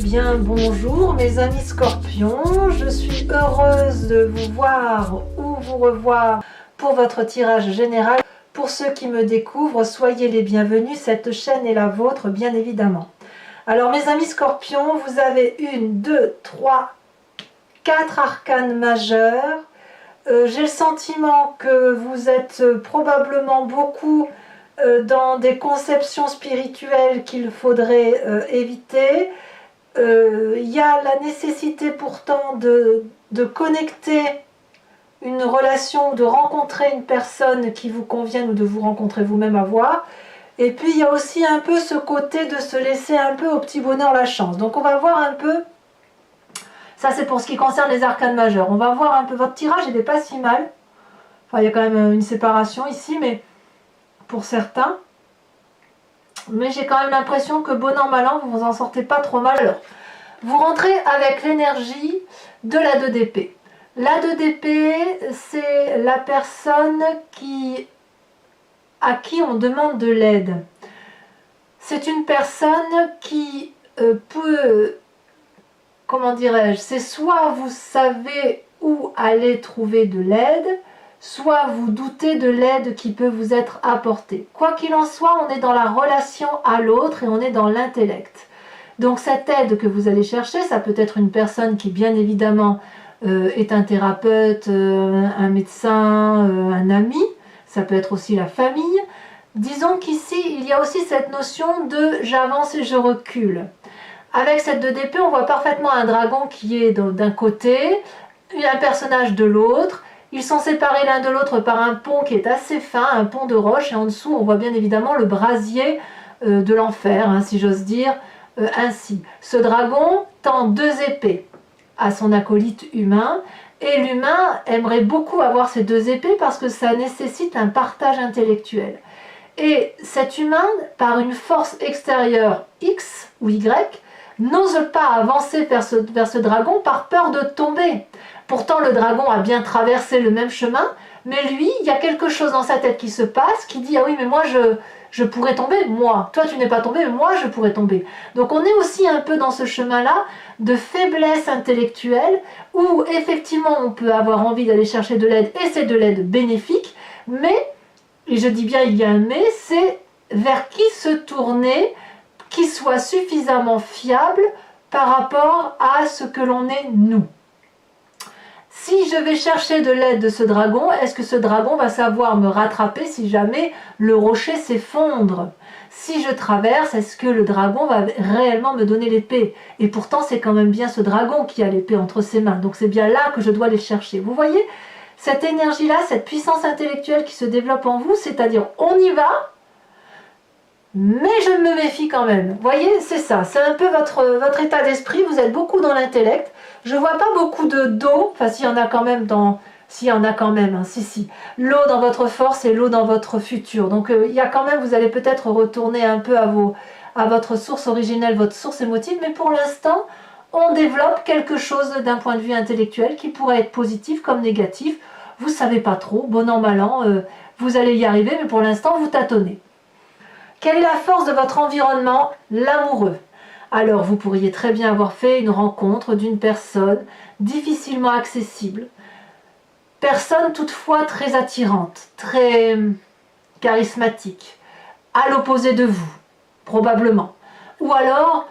bien bonjour mes amis scorpions, je suis heureuse de vous voir ou vous revoir pour votre tirage général. Pour ceux qui me découvrent, soyez les bienvenus, cette chaîne est la vôtre bien évidemment. Alors mes amis scorpions, vous avez 1, 2, 3, 4 arcanes majeurs. J'ai le sentiment que vous êtes probablement beaucoup dans des conceptions spirituelles qu'il faudrait éviter. Il y a la nécessité pourtant de connecter une relation, de rencontrer une personne qui vous convienne ou de vous rencontrer vous-même à voir. Et puis il y a aussi un peu ce côté de se laisser un peu au petit bonheur la chance. Donc on va voir un peu, ça c'est pour ce qui concerne les arcanes majeures. On va voir un peu, votre tirage il n'est pas si mal. Enfin il y a quand même une séparation ici, mais pour certains. Mais j'ai quand même l'impression que bon an mal an, vous vous en sortez pas trop mal. Alors, vous rentrez avec l'énergie de la 2 d'épée. La 2 d'épée, c'est la personne à qui on demande de l'aide. C'est une personne qui peut, comment dirais-je, c'est soit vous savez où aller trouver de l'aide, soit vous doutez de l'aide qui peut vous être apportée. Quoi qu'il en soit, on est dans la relation à l'autre et on est dans l'intellect. Donc cette aide que vous allez chercher, ça peut être une personne qui bien évidemment est un thérapeute, un médecin, un ami, ça peut être aussi la famille. Disons qu'ici, il y a aussi cette notion de j'avance et je recule. Avec cette 2 d'épée, on voit parfaitement un dragon qui est d'un côté, un personnage de l'autre. Ils sont séparés l'un de l'autre par un pont qui est assez fin, un pont de roche, et en dessous on voit bien évidemment le brasier de l'enfer, hein, si j'ose dire ainsi. Ce dragon tend 2 épées à son acolyte humain, et l'humain aimerait beaucoup avoir ces 2 épées parce que ça nécessite un partage intellectuel. Et cet humain, par une force extérieure X ou Y, n'ose pas avancer vers ce dragon par peur de tomber. Pourtant, le dragon a bien traversé le même chemin, mais lui, il y a quelque chose dans sa tête qui se passe, qui dit « Ah oui, mais moi, je pourrais tomber, moi. Toi, tu n'es pas tombé, mais moi, je pourrais tomber. » Donc, on est aussi un peu dans ce chemin-là de faiblesse intellectuelle, où effectivement, on peut avoir envie d'aller chercher de l'aide, et c'est de l'aide bénéfique, mais, et je dis bien il y a un mais, c'est vers qui se tourner, qui soit suffisamment fiable par rapport à ce que l'on est nous. Si je vais chercher de l'aide de ce dragon, est-ce que ce dragon va savoir me rattraper si jamais le rocher s'effondre? Si je traverse, est-ce que le dragon va réellement me donner l'épée? Et pourtant, c'est quand même bien ce dragon qui a l'épée entre ses mains. Donc c'est bien là que je dois aller chercher. Vous voyez, cette énergie-là, cette puissance intellectuelle qui se développe en vous, c'est-à-dire on y va, mais je me méfie quand même. Vous voyez, c'est ça. C'est un peu votre état d'esprit. Vous êtes beaucoup dans l'intellect. Je vois pas beaucoup d'eau. Enfin, s'il y en a quand même s'il y en a quand même, hein, si. L'eau dans votre force et l'eau dans votre futur. Donc, il y a quand même, vous allez peut-être retourner un peu à votre source originelle, votre source émotive. Mais pour l'instant, on développe quelque chose d'un point de vue intellectuel qui pourrait être positif comme négatif. Vous savez pas trop. Bon an, mal an. Vous allez y arriver, mais pour l'instant, vous tâtonnez. Quelle est la force de votre environnement? L'amoureux. Alors, vous pourriez très bien avoir fait une rencontre d'une personne difficilement accessible. Personne toutefois très attirante, très charismatique, à l'opposé de vous, probablement. Ou alors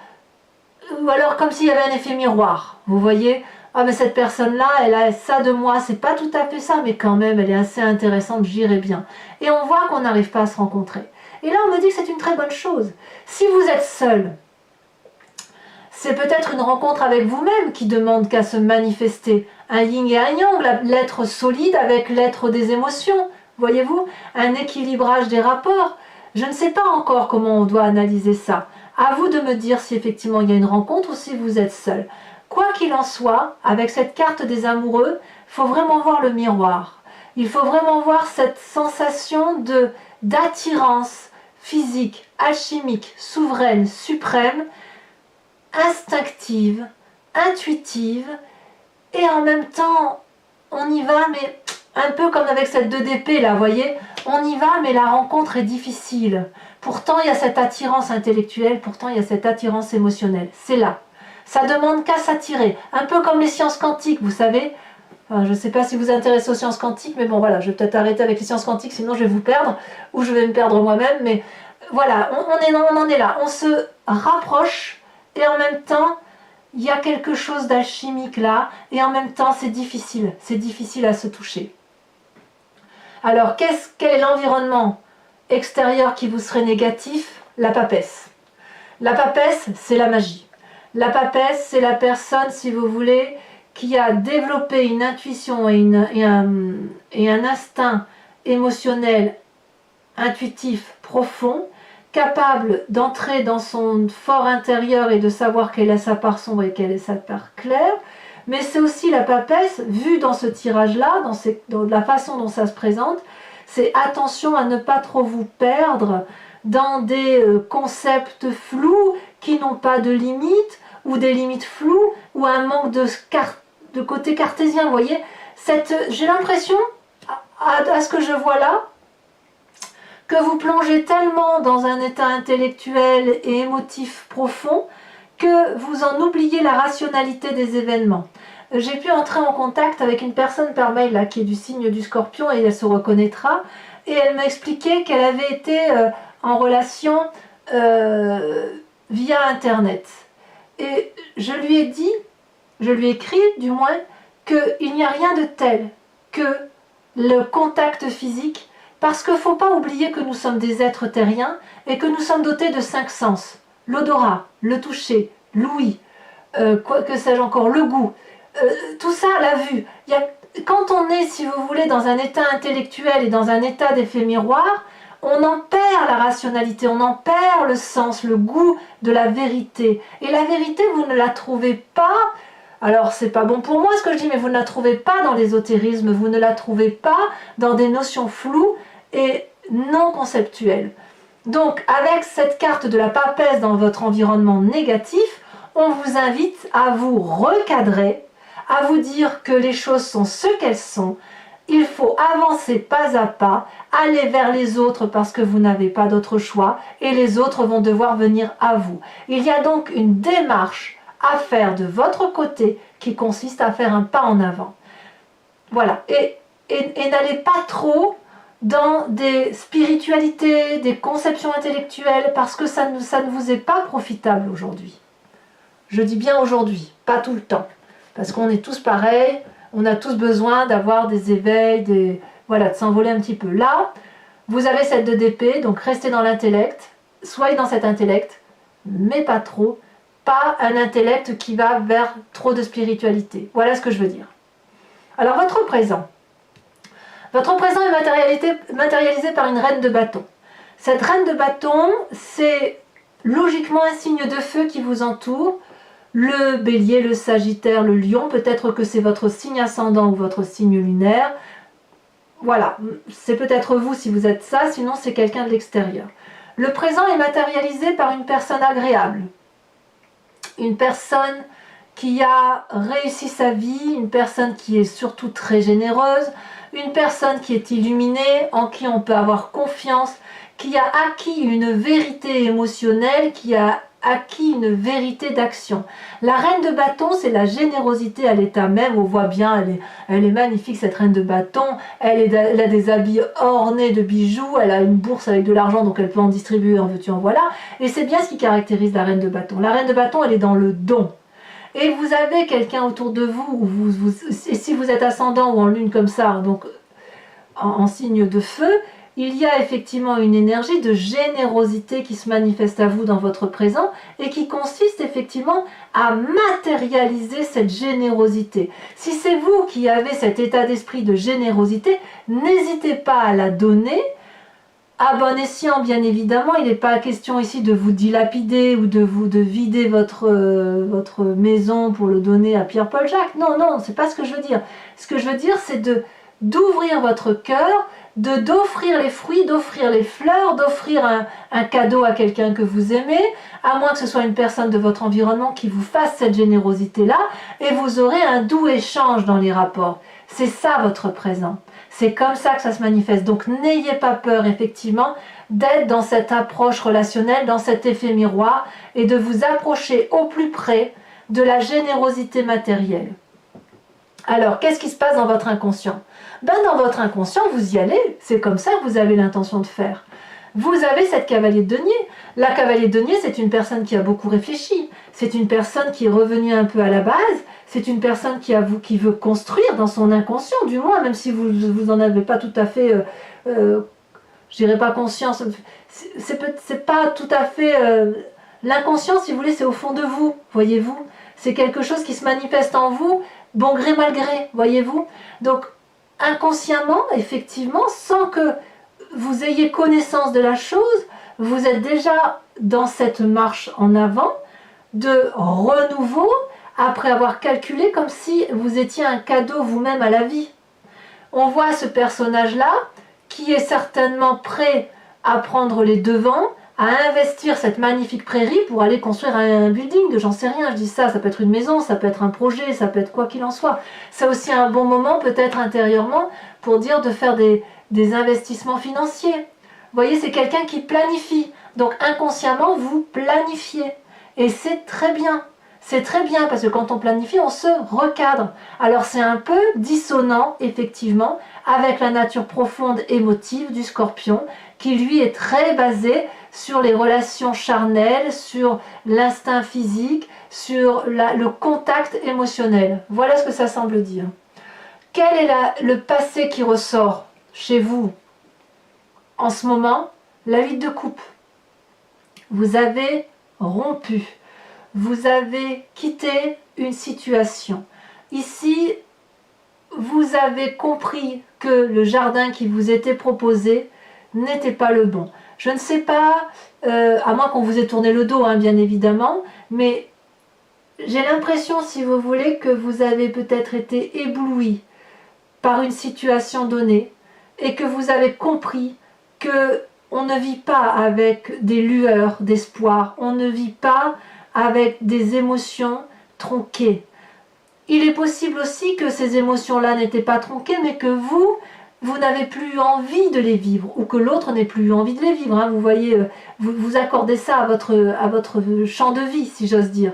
comme s'il y avait un effet miroir. Vous voyez, ah mais cette personne-là, elle a ça de moi, c'est pas tout à fait ça, mais quand même, elle est assez intéressante, j'irai bien. Et on voit qu'on n'arrive pas à se rencontrer. Et là, on me dit que c'est une très bonne chose. Si vous êtes seul, c'est peut-être une rencontre avec vous-même qui demande qu'à se manifester. Un yin et un yang, l'être solide avec l'être des émotions. Voyez-vous, un équilibrage des rapports. Je ne sais pas encore comment on doit analyser ça. À vous de me dire si effectivement il y a une rencontre ou si vous êtes seul. Quoi qu'il en soit, avec cette carte des amoureux, il faut vraiment voir le miroir. Il faut vraiment voir cette sensation d'attirance physique, alchimique, souveraine, suprême, instinctive, intuitive, et en même temps, on y va, mais un peu comme avec cette 2 d'épée là, vous voyez, on y va, mais la rencontre est difficile. Pourtant, il y a cette attirance intellectuelle, pourtant, il y a cette attirance émotionnelle. C'est là. Ça demande qu'à s'attirer. Un peu comme les sciences quantiques, vous savez. Enfin, je ne sais pas si vous vous intéressez aux sciences quantiques, mais bon voilà, je vais peut-être arrêter avec les sciences quantiques, sinon je vais vous perdre, ou je vais me perdre moi-même. Mais voilà, on en est là. On se rapproche, et en même temps, il y a quelque chose d'alchimique là, et en même temps, c'est difficile à se toucher. Alors, quel est l'environnement extérieur qui vous serait négatif? La papesse. La papesse, c'est la magie. La papesse, c'est la personne, si vous voulez, qui a développé une intuition et un instinct émotionnel, intuitif, profond, capable d'entrer dans son fort intérieur et de savoir quelle est sa part sombre et quelle est sa part claire. Mais c'est aussi la papesse, vue dans ce tirage-là, dans la façon dont ça se présente, c'est attention à ne pas trop vous perdre dans des concepts flous qui n'ont pas de limites, ou des limites floues, ou un manque de côté cartésien, vous voyez. J'ai l'impression, à ce que je vois là, que vous plongez tellement dans un état intellectuel et émotif profond que vous en oubliez la rationalité des événements. J'ai pu entrer en contact avec une personne par mail là, qui est du signe du Scorpion, et elle se reconnaîtra, et elle m'a expliqué qu'elle avait été en relation via Internet. Et je lui ai écrit du moins, qu'il n'y a rien de tel que le contact physique, parce qu'il ne faut pas oublier que nous sommes des êtres terriens et que nous sommes dotés de 5 sens. L'odorat, le toucher, l'ouïe, quoi que sais-je encore, le goût, tout ça, la vue. Quand on est, si vous voulez, dans un état intellectuel et dans un état d'effet miroir, on en perd la rationalité, on en perd le sens, le goût de la vérité. Et la vérité, vous ne la trouvez pas, alors c'est pas bon pour moi ce que je dis, mais vous ne la trouvez pas dans l'ésotérisme, vous ne la trouvez pas dans des notions floues et non conceptuelles. Donc, avec cette carte de la papesse dans votre environnement négatif, on vous invite à vous recadrer, à vous dire que les choses sont ce qu'elles sont. Il faut avancer pas à pas, aller vers les autres parce que vous n'avez pas d'autre choix et les autres vont devoir venir à vous. Il y a donc une démarche à faire de votre côté qui consiste à faire un pas en avant. Voilà. Et n'allez pas trop dans des spiritualités, des conceptions intellectuelles parce que ça ne vous est pas profitable aujourd'hui. Je dis bien aujourd'hui, pas tout le temps. Parce qu'on est tous pareils, on a tous besoin d'avoir des éveils, voilà, de s'envoler un petit peu. Là, vous avez cette 2 d'épée, donc restez dans l'intellect, soyez dans cet intellect, mais pas trop, pas un intellect qui va vers trop de spiritualité. Voilà ce que je veux dire. Alors, votre présent est matérialisé par une reine de bâton. Cette reine de bâton, c'est logiquement un signe de feu qui vous entoure. Le bélier, le sagittaire, le lion, peut-être que c'est votre signe ascendant ou votre signe lunaire. Voilà, c'est peut-être vous si vous êtes ça, sinon c'est quelqu'un de l'extérieur. Le présent est matérialisé par une personne agréable. Une personne qui a réussi sa vie, une personne qui est surtout très généreuse, une personne qui est illuminée, en qui on peut avoir confiance, qui a acquis une vérité émotionnelle, qui a acquis une vérité d'action. La reine de bâton, c'est la générosité à l'état même. On voit bien, elle est magnifique cette reine de bâton. Elle a des habits ornés de bijoux, elle a une bourse avec de l'argent, donc elle peut en distribuer, en veux-tu, en voilà. Et c'est bien ce qui caractérise la reine de bâton. La reine de bâton, elle est dans le don. Et vous avez quelqu'un autour de vous, et si vous êtes ascendant ou en lune comme ça, donc en signe de feu, il y a effectivement une énergie de générosité qui se manifeste à vous dans votre présent et qui consiste effectivement à matérialiser cette générosité. Si c'est vous qui avez cet état d'esprit de générosité, n'hésitez pas à la donner, à bon escient bien évidemment. Il n'est pas question ici de vous dilapider ou de vider votre maison pour le donner à Pierre-Paul Jacques. Non, non, c'est pas ce que je veux dire. Ce que je veux dire, c'est d'ouvrir votre cœur, d'offrir les fruits, d'offrir les fleurs, d'offrir un cadeau à quelqu'un que vous aimez, à moins que ce soit une personne de votre environnement qui vous fasse cette générosité-là, et vous aurez un doux échange dans les rapports. C'est ça votre présent. C'est comme ça que ça se manifeste. Donc n'ayez pas peur, effectivement, d'être dans cette approche relationnelle, dans cet effet miroir, et de vous approcher au plus près de la générosité matérielle. Alors, qu'est-ce qui se passe dans votre inconscient? Ben, dans votre inconscient, vous y allez, c'est comme ça que vous avez l'intention de faire. Vous avez cette cavalier de denier. La cavalier de denier, c'est une personne qui a beaucoup réfléchi. C'est une personne qui est revenue un peu à la base. C'est une personne qui veut construire dans son inconscient, du moins, même si vous n'en avez pas tout à fait, je dirais pas conscience. C'est pas tout à fait... l'inconscient, si vous voulez, c'est au fond de vous, voyez-vous. C'est quelque chose qui se manifeste en vous, bon gré mal gré, voyez-vous. Donc, inconsciemment, effectivement, sans que vous ayez connaissance de la chose, vous êtes déjà dans cette marche en avant de renouveau, après avoir calculé comme si vous étiez un cadeau vous-même à la vie. On voit ce personnage-là qui est certainement prêt à prendre les devants, à investir cette magnifique prairie pour aller construire un building, j'en sais rien, je dis ça, ça peut être une maison, ça peut être un projet, ça peut être quoi qu'il en soit. C'est aussi un bon moment, peut-être intérieurement, pour dire de faire des investissements financiers. Vous voyez, c'est quelqu'un qui planifie. Donc inconsciemment, vous planifiez. Et c'est très bien. C'est très bien parce que quand on planifie, on se recadre. Alors c'est un peu dissonant, effectivement, avec la nature profonde émotive du Scorpion, qui lui est très basé sur les relations charnelles, sur l'instinct physique, sur le contact émotionnel. Voilà ce que ça semble dire. Quel est le passé qui ressort chez vous en ce moment? La 8 de coupe. Vous avez rompu. Vous avez quitté une situation. Ici, vous avez compris que le jardin qui vous était proposé n'était pas le bon. Je ne sais pas, à moins qu'on vous ait tourné le dos, hein, bien évidemment, mais j'ai l'impression, si vous voulez, que vous avez peut-être été ébloui par une situation donnée et que vous avez compris que on ne vit pas avec des lueurs d'espoir, on ne vit pas avec des émotions tronquées. Il est possible aussi que ces émotions-là n'étaient pas tronquées, mais que vous n'avez plus envie de les vivre, ou que l'autre n'ait plus envie de les vivre. Hein. Vous voyez, vous accordez ça à votre champ de vie, si j'ose dire.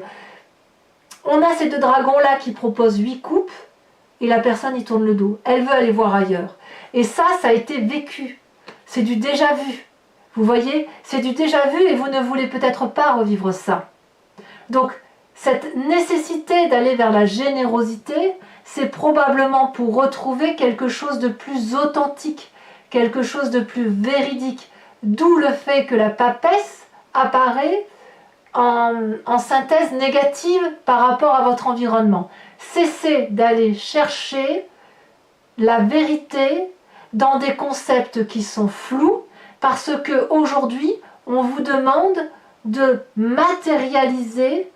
On a ces deux dragons-là qui proposent 8 coupes, et la personne y tourne le dos. Elle veut aller voir ailleurs. Et ça a été vécu. C'est du déjà vu. Vous voyez, c'est du déjà vu et vous ne voulez peut-être pas revivre ça. Donc, cette nécessité d'aller vers la générosité, c'est probablement pour retrouver quelque chose de plus authentique, quelque chose de plus véridique. D'où le fait que la papesse apparaît en synthèse négative par rapport à votre environnement. Cessez d'aller chercher la vérité dans des concepts qui sont flous, parce que aujourd'hui, on vous demande de matérialiser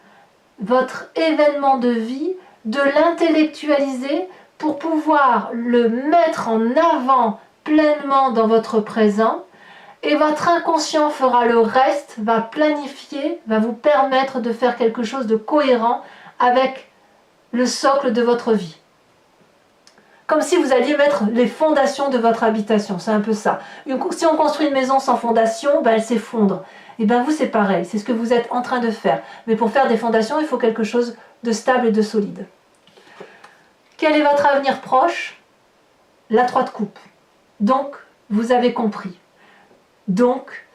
votre événement de vie, de l'intellectualiser pour pouvoir le mettre en avant pleinement dans votre présent, et votre inconscient fera le reste, va planifier, va vous permettre de faire quelque chose de cohérent avec le socle de votre vie. Comme si vous alliez mettre les fondations de votre habitation, c'est un peu ça. Si on construit une maison sans fondation, ben elle s'effondre. Et bien vous, c'est pareil, c'est ce que vous êtes en train de faire. Mais pour faire des fondations, il faut quelque chose de stable et de solide. Quel est votre avenir proche? La 3 de coupe. Donc, vous avez compris. Donc,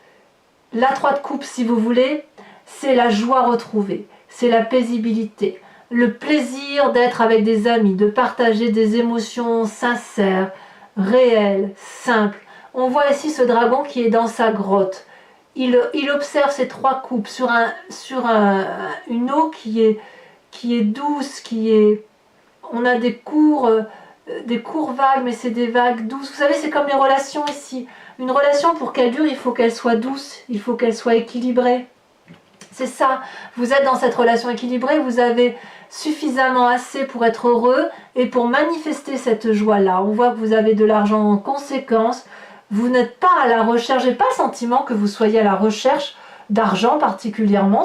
la 3 de coupe, si vous voulez, c'est la joie retrouvée, c'est la paisibilité, le plaisir d'être avec des amis, de partager des émotions sincères, réelles, simples. On voit ici ce dragon qui est dans sa grotte. Il observe ces 3 coupes sur une eau qui est douce, on a des cours vagues, mais c'est des vagues douces. Vous savez, c'est comme les relations ici. Une relation, pour qu'elle dure, il faut qu'elle soit douce, il faut qu'elle soit équilibrée. C'est ça, vous êtes dans cette relation équilibrée, vous avez suffisamment assez pour être heureux et pour manifester cette joie-là. On voit que vous avez de l'argent en conséquence, vous n'êtes pas à la recherche, j'ai pas le sentiment que vous soyez à la recherche d'argent particulièrement.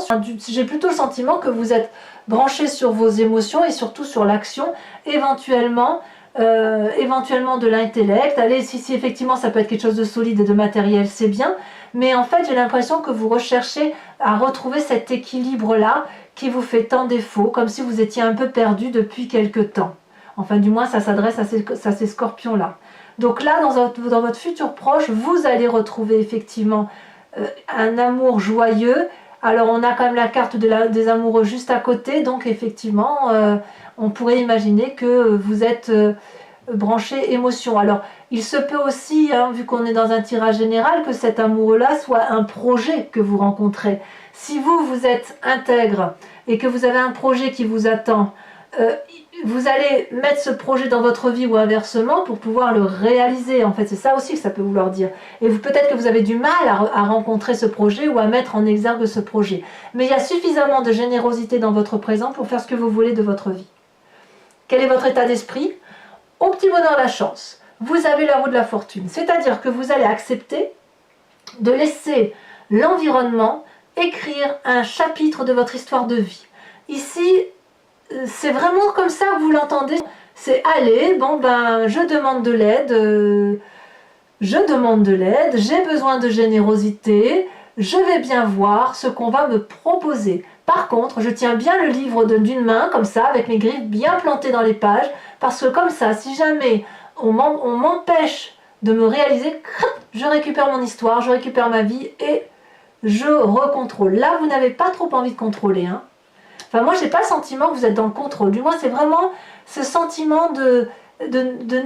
J'ai plutôt le sentiment que vous êtes branché sur vos émotions et surtout sur l'action, éventuellement de l'intellect. Allez, si effectivement ça peut être quelque chose de solide et de matériel, c'est bien, mais en fait j'ai l'impression que vous recherchez à retrouver cet équilibre-là qui vous fait tant défaut, comme si vous étiez un peu perdu depuis quelque temps. Enfin, du moins, ça s'adresse à ces scorpions-là. Donc là, dans votre futur proche, vous allez retrouver effectivement un amour joyeux. Alors, on a quand même la carte des amoureux juste à côté, donc effectivement, on pourrait imaginer que vous êtes branché émotion. Alors, il se peut aussi, hein, vu qu'on est dans un tirage général, que cet amoureux-là soit un projet que vous rencontrez. Si vous êtes intègre et que vous avez un projet qui vous attend, vous allez mettre ce projet dans votre vie ou inversement pour pouvoir le réaliser. En fait, c'est ça aussi que ça peut vouloir dire. Et peut-être que vous avez du mal à rencontrer ce projet ou à mettre en exergue ce projet. Mais il y a suffisamment de générosité dans votre présent pour faire ce que vous voulez de votre vie. Quel est votre état d'esprit? Au petit bonheur la chance, vous avez la roue de la fortune. C'est-à-dire que vous allez accepter de laisser l'environnement écrire un chapitre de votre histoire de vie. Ici, c'est vraiment comme ça que vous l'entendez. C'est allez, bon ben, je demande de l'aide, j'ai besoin de générosité, je vais bien voir ce qu'on va me proposer. Par contre, je tiens bien le livre d'une main, comme ça, avec mes griffes bien plantées dans les pages, parce que comme ça, si jamais on m'empêche de me réaliser, je récupère mon histoire, je récupère ma vie et je recontrôle. Là, vous n'avez pas trop envie de contrôler, hein. Enfin, moi, je n'ai pas le sentiment que vous êtes dans le contrôle. Du moins, c'est vraiment ce sentiment de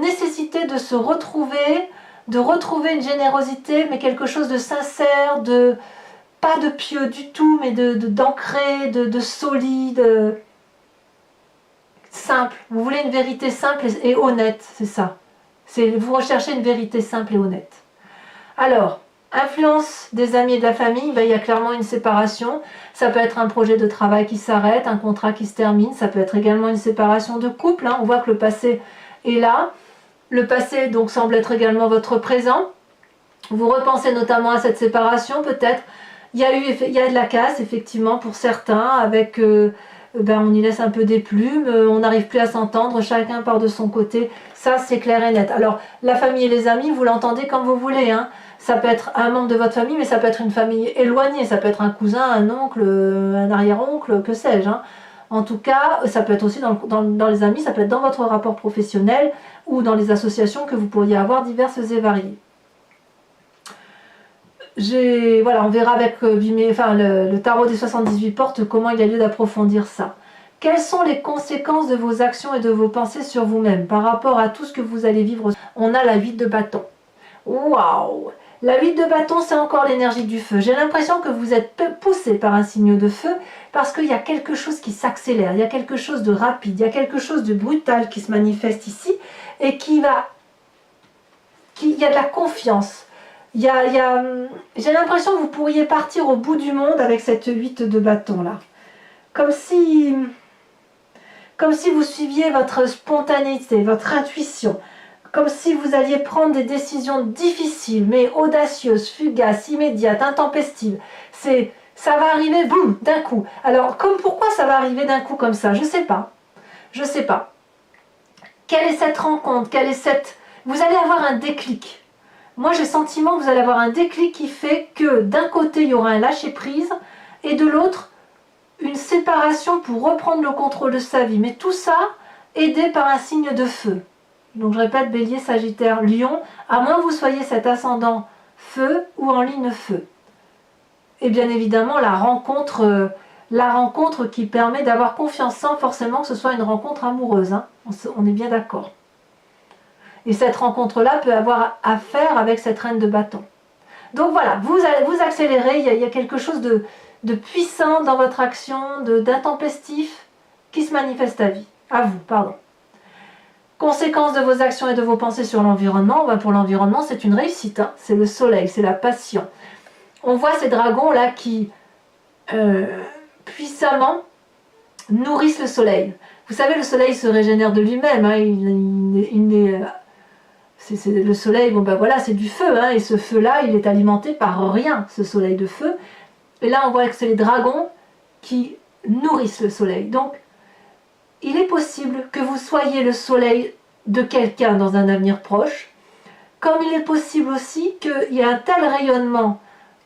nécessité de se retrouver, de retrouver une générosité, mais quelque chose de sincère, pas de pieux du tout, mais d'ancré, de solide, simple. Vous voulez une vérité simple et honnête, c'est ça. Vous recherchez une vérité simple et honnête. Alors, influence des amis et de la famille, ben, il y a clairement une séparation. Ça peut être un projet de travail qui s'arrête, un contrat qui se termine. Ça peut être également une séparation de couple, hein. On voit que le passé est là. Le passé donc semble être également votre présent. Vous repensez notamment à cette séparation, peut-être. Il y a de la casse, effectivement, pour certains, avec... on y laisse un peu des plumes, on n'arrive plus à s'entendre, chacun part de son côté. Ça, c'est clair et net. Alors, la famille et les amis, vous l'entendez comme vous voulez, hein. Ça peut être un membre de votre famille, mais ça peut être une famille éloignée. Ça peut être un cousin, un oncle, un arrière-oncle, que sais-je, hein. En tout cas, ça peut être aussi dans les amis, ça peut être dans votre rapport professionnel ou dans les associations que vous pourriez avoir diverses et variées. Voilà, on verra avec le tarot des 78 portes comment il y a lieu d'approfondir ça. Quelles sont les conséquences de vos actions et de vos pensées sur vous-même par rapport à tout ce que vous allez vivre? On a la 8 de bâton. Waouh! La 8 de bâton, c'est encore l'énergie du feu. J'ai l'impression que vous êtes poussé par un signe de feu parce qu'il y a quelque chose qui s'accélère, il y a quelque chose de rapide, il y a quelque chose de brutal qui se manifeste ici et il y a de la confiance. J'ai l'impression que vous pourriez partir au bout du monde avec cette 8 de bâton là. Comme si vous suiviez votre spontanéité, votre intuition. Comme si vous alliez prendre des décisions difficiles, mais audacieuses, fugaces, immédiates, intempestives. Ça va arriver, boum, d'un coup. Alors, pourquoi ça va arriver d'un coup comme ça? Je sais pas. Je sais pas. Quelle est cette rencontre? Vous allez avoir un déclic. Moi, j'ai le sentiment que vous allez avoir un déclic qui fait que d'un côté, il y aura un lâcher-prise et de l'autre, une séparation pour reprendre le contrôle de sa vie. Mais tout ça, aidé par un signe de feu. Donc je répète, Bélier, Sagittaire, Lion, à moins que vous soyez cet ascendant feu ou en ligne feu. Et bien évidemment, la rencontre qui permet d'avoir confiance sans forcément que ce soit une rencontre amoureuse. Hein. On est bien d'accord. Et cette rencontre-là peut avoir à faire avec cette reine de bâton. Donc voilà, vous accélérez, il y a quelque chose de puissant dans votre action, d'intempestif qui se manifeste à vous. Conséquences de vos actions et de vos pensées sur l'environnement. Pour l'environnement, c'est une réussite, hein. C'est le soleil, c'est la passion. On voit ces dragons-là qui, puissamment, nourrissent le soleil. Vous savez, le soleil se régénère de lui-même. Hein. Le soleil, c'est du feu. Hein. Et ce feu-là, il est alimenté par rien, ce soleil de feu. Et là, on voit que c'est les dragons qui nourrissent le soleil. Donc, il est possible que vous soyez le soleil de quelqu'un dans un avenir proche, comme il est possible aussi qu'il y ait un tel rayonnement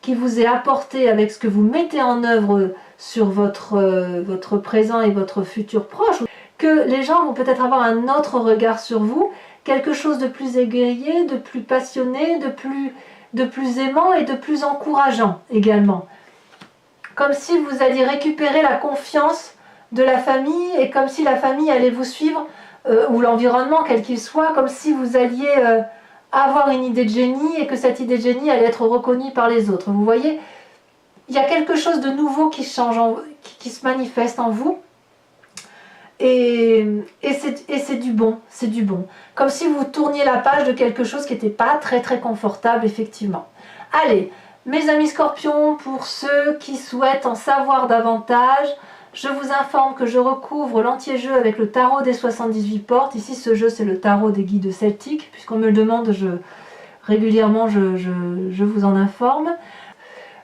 qui vous est apporté avec ce que vous mettez en œuvre sur votre présent et votre futur proche, que les gens vont peut-être avoir un autre regard sur vous, quelque chose de plus égayer, de plus passionné, de plus aimant et de plus encourageant également. Comme si vous alliez récupérer la confiance de la famille et comme si la famille allait vous suivre, ou l'environnement quel qu'il soit, comme si vous alliez avoir une idée de génie et que cette idée de génie allait être reconnue par les autres. Vous voyez, il y a quelque chose de nouveau qui change, qui se manifeste en vous. Et c'est du bon, c'est du bon. Comme si vous tourniez la page de quelque chose qui n'était pas très très confortable, effectivement. Allez, mes amis scorpions, pour ceux qui souhaitent en savoir davantage, je vous informe que je recouvre l'entier-jeu avec le tarot des 78 portes. Ici, ce jeu, c'est le tarot des guides celtiques. Puisqu'on me le demande, régulièrement, je vous en informe.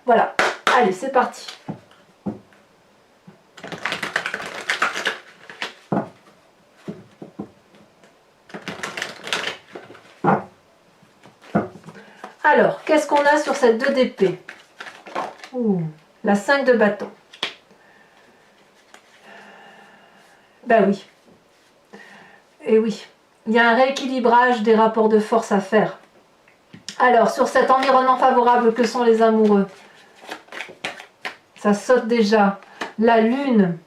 Voilà, allez, c'est parti. Alors, qu'est-ce qu'on a sur cette 2 d'épée? La 5 de bâton. Ben oui. Et oui, il y a un rééquilibrage des rapports de force à faire. Alors, sur cet environnement favorable que sont les amoureux, ça saute déjà. La lune.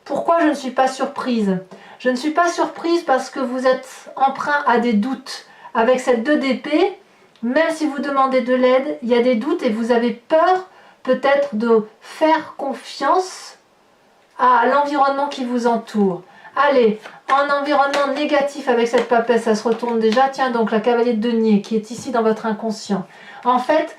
Pourquoi je ne suis pas surprise? Je ne suis pas surprise parce que vous êtes emprunt à des doutes. Avec cette 2 d'épée, même si vous demandez de l'aide, il y a des doutes et vous avez peur peut-être de faire confiance à l'environnement qui vous entoure. Allez, en environnement négatif avec cette papesse, ça se retourne déjà. Tiens donc la cavalier de denier qui est ici dans votre inconscient. En fait,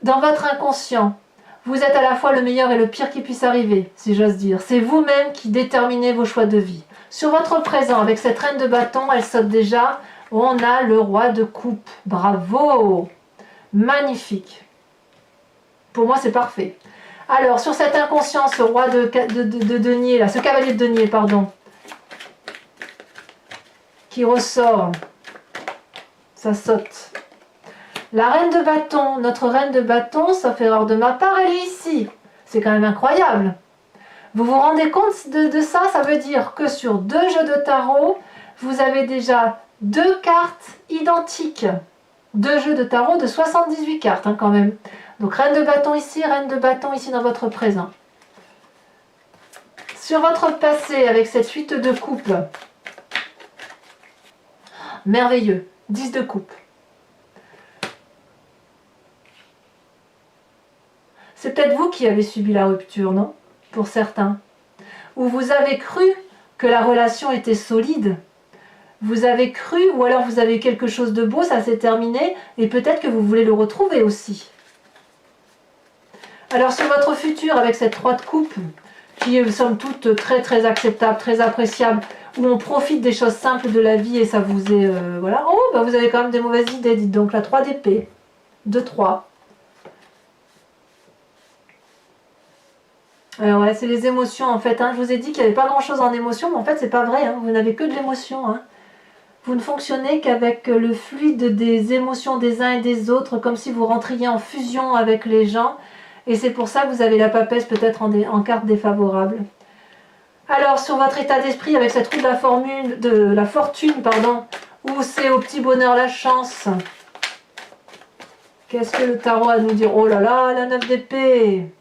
dans votre inconscient, vous êtes à la fois le meilleur et le pire qui puisse arriver, si j'ose dire. C'est vous-même qui déterminez vos choix de vie. Sur votre présent, avec cette reine de bâton, elle saute déjà. On a le roi de coupe. Bravo! Magnifique. Pour moi, c'est parfait. Alors, sur cet inconscient, ce roi de denier, là, ce cavalier de denier, pardon, qui ressort, ça saute. La reine de bâton, notre reine de bâton, sauf erreur de ma part, elle est ici. C'est quand même incroyable. Vous vous rendez compte de ça? Ça veut dire que sur 2 jeux de tarot, vous avez déjà 2 cartes identiques. 2 jeux de tarot de 78 cartes hein, quand même. Donc reine de bâton ici dans votre présent. Sur votre passé avec cette 8 de coupe, merveilleux, 10 de coupe. C'est peut-être vous qui avez subi la rupture, non? Pour certains. Ou vous avez cru que la relation était solide. Vous avez cru, ou alors vous avez quelque chose de beau, ça s'est terminé, et peut-être que vous voulez le retrouver aussi. Alors sur votre futur, avec cette 3 de coupe, qui est somme toute très très acceptable, très appréciable, où on profite des choses simples de la vie et ça vous est... voilà. Oh, bah vous avez quand même des mauvaises idées, dites donc, la 3 d'épée. 2-3. Alors ouais, c'est les émotions en fait. Hein. Je vous ai dit qu'il n'y avait pas grand chose en émotion, mais en fait c'est pas vrai. Hein. Vous n'avez que de l'émotion. Hein. Vous ne fonctionnez qu'avec le fluide des émotions des uns et des autres, comme si vous rentriez en fusion avec les gens. Et c'est pour ça que vous avez la papesse peut-être en carte défavorable. Alors sur votre état d'esprit, avec cette roue de la fortune, pardon, où c'est au petit bonheur la chance. Qu'est-ce que le tarot a à nous dire? Oh là là, la 9 d'épée.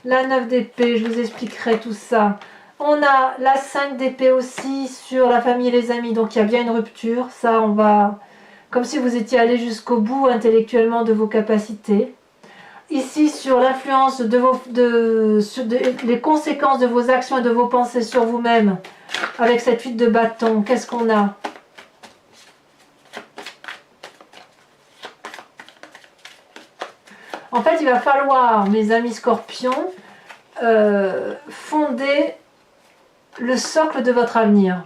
La 9 d'épée, je vous expliquerai tout ça. On a la 5 d'épée aussi sur la famille et les amis, donc il y a bien une rupture. Ça, on va... Comme si vous étiez allé jusqu'au bout intellectuellement de vos capacités. Ici, sur l'influence les conséquences de vos actions et de vos pensées sur vous-même, avec cette 8 de bâton, qu'est-ce qu'on a? En fait, il va falloir, mes amis scorpions, fonder le socle de votre avenir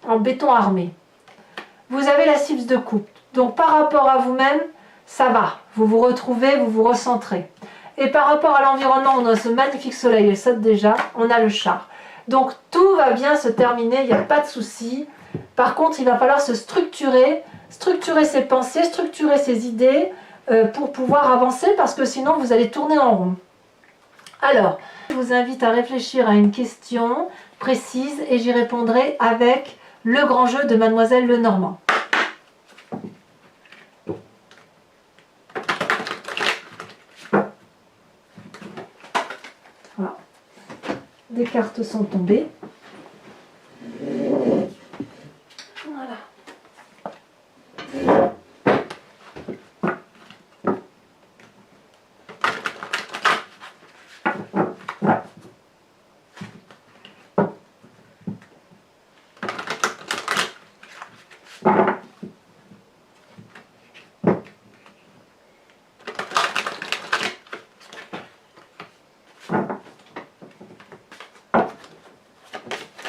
en béton armé. Vous avez la 6 de coupe. Donc, par rapport à vous-même, ça va. Vous vous retrouvez, vous vous recentrez. Et par rapport à l'environnement, on a ce magnifique soleil, elle saute déjà, on a le char. Donc, tout va bien se terminer, il n'y a pas de souci. Par contre, il va falloir se structurer ses pensées, structurer ses idées pour pouvoir avancer, parce que sinon vous allez tourner en rond. Alors, je vous invite à réfléchir à une question précise et j'y répondrai avec le grand jeu de Mademoiselle Lenormand. Voilà. Des cartes sont tombées. Voilà.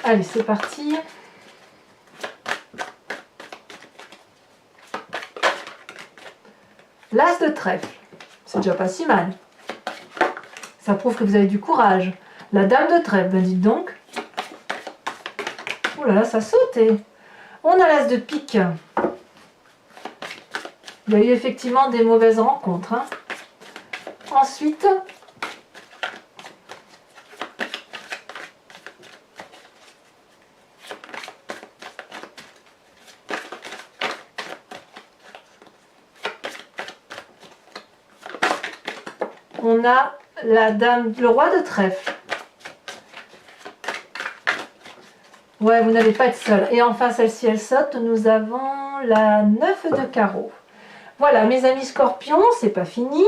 Allez, c'est parti. L'as de trèfle, c'est déjà pas si mal. Ça prouve que vous avez du courage. La dame de trèfle, ben dites donc. Oh là là, ça sautait. On a l'as de pique. Il y a eu effectivement des mauvaises rencontres. Hein. Ensuite, on a la dame, le roi de trèfle. Ouais, vous n'allez pas être seul. Et enfin, celle-ci, elle saute. Nous avons la 9 de carreau. Voilà, mes amis scorpions, c'est pas fini.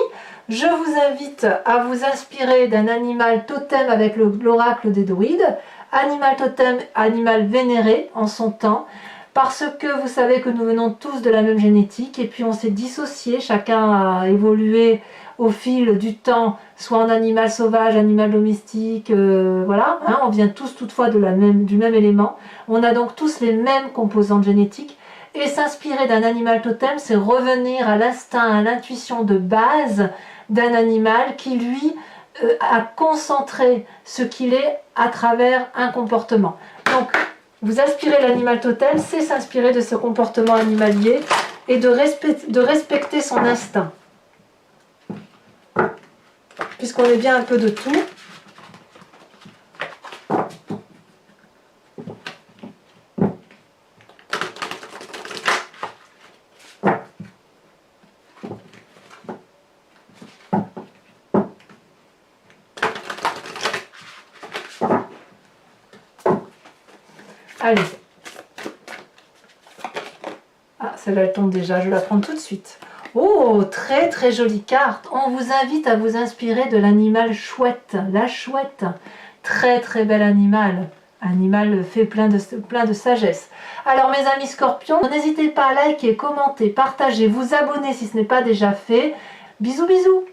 Je vous invite à vous inspirer d'un animal totem avec l'oracle des druides. Animal totem, animal vénéré en son temps. Parce que vous savez que nous venons tous de la même génétique et puis on s'est dissociés, chacun a évolué au fil du temps, soit en animal sauvage, animal domestique, voilà, hein, on vient tous toutefois du même élément, on a donc tous les mêmes composantes génétiques et s'inspirer d'un animal totem, c'est revenir à l'instinct, à l'intuition de base d'un animal qui lui a concentré ce qu'il est à travers un comportement. Donc, vous aspirez l'animal totem, c'est s'inspirer de ce comportement animalier et de respecter son instinct. Puisqu'on est bien un peu de tout. Allez. Ah, celle-là elle tombe déjà, je vais la prendre tout de suite. Oh, très très jolie carte. On vous invite à vous inspirer de l'animal chouette. La chouette, très très bel animal. Animal fait plein de sagesse. Alors mes amis scorpions, n'hésitez pas à liker, commenter, partager, vous abonner si ce n'est pas déjà fait. Bisous bisous.